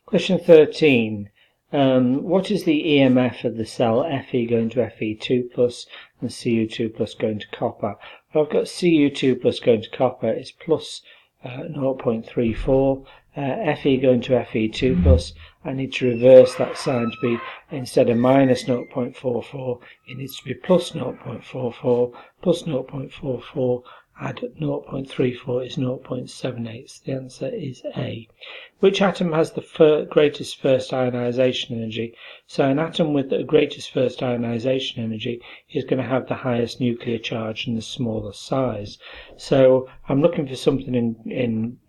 Question 13. What is the EMF of the cell Fe going to Fe2 plus and Cu2 plus going to copper? Well, I've got Cu2 plus going to copper is plus 0.34. Fe going to Fe2 plus, I need to reverse that sign to be, instead of minus 0.44, it needs to be plus 0.44, plus 0.44, add 0.34 is 0.78. So the answer is A. Which atom has the greatest first ionization energy? So an atom with the greatest first ionization energy is going to have the highest nuclear charge and the smallest size. So I'm looking for something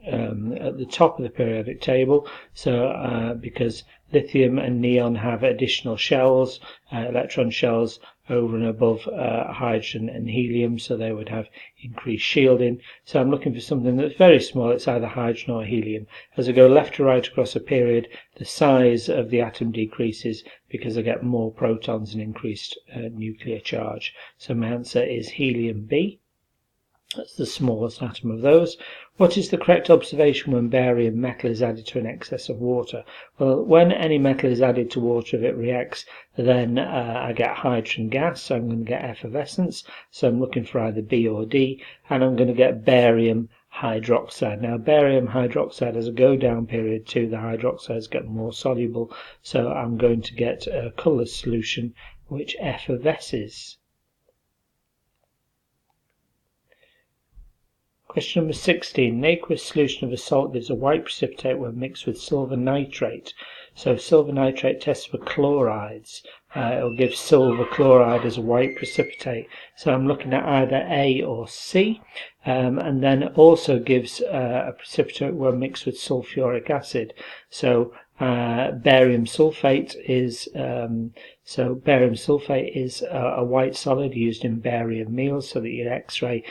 at the top of the periodic table. So because lithium and neon have additional shells, electron shells over and above hydrogen and helium, so they would have increased shielding. So I'm looking for something that's very small. It's either hydrogen or helium. As I go left to right across a period, the size of the atom decreases because I get more protons and increased nuclear charge. So my answer is helium B. That's the smallest atom of those. What is the correct observation when barium metal is added to an excess of water? Well, when any metal is added to water, if it reacts, then I get hydrogen gas, so I'm going to get effervescence. So I'm looking for either B or D, and I'm going to get barium hydroxide. Now, barium hydroxide, as I go down period 2, the hydroxides get more soluble, so I'm going to get a colourless solution which effervesces. Question number 16. An aqueous solution of a salt gives a white precipitate when mixed with silver nitrate. So silver nitrate tests for chlorides. It will give silver chloride as a white precipitate. So I'm looking at either A or C. And then it also gives a precipitate when mixed with sulfuric acid. So barium sulfate is a white solid used in barium meals so that you X-ray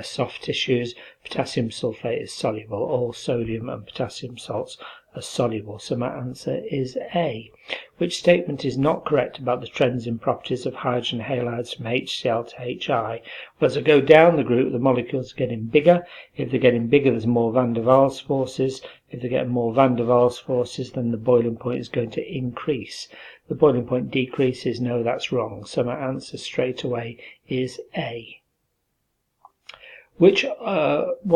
soft tissues. Potassium sulfate is soluble. All sodium and potassium salts are soluble. So my answer is A. Which statement is not correct about the trends in properties of hydrogen halides from HCl to HI? Well, as I go down the group, the molecules are getting bigger. If they're getting bigger, there's more van der Waals forces. If they're getting more van der Waals forces, then the boiling point is going to increase. The boiling point decreases. No, that's wrong. So my answer straight away is A. What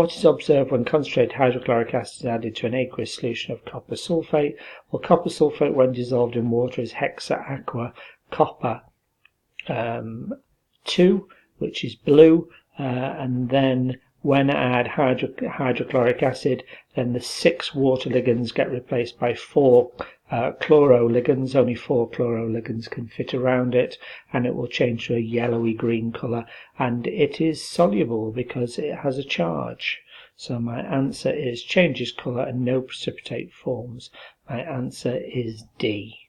is observed when concentrated hydrochloric acid is added to an aqueous solution of copper sulfate? Well, copper sulfate when dissolved in water is hexa-aqua copper 2, which is blue, and then when I add hydrochloric acid, then the 6 water ligands get replaced by 4 chloroligands. Only 4 chloroligands can fit around it, and it will change to a yellowy green colour, and it is soluble because it has a charge. So my answer is changes colour and no precipitate forms. My answer is D.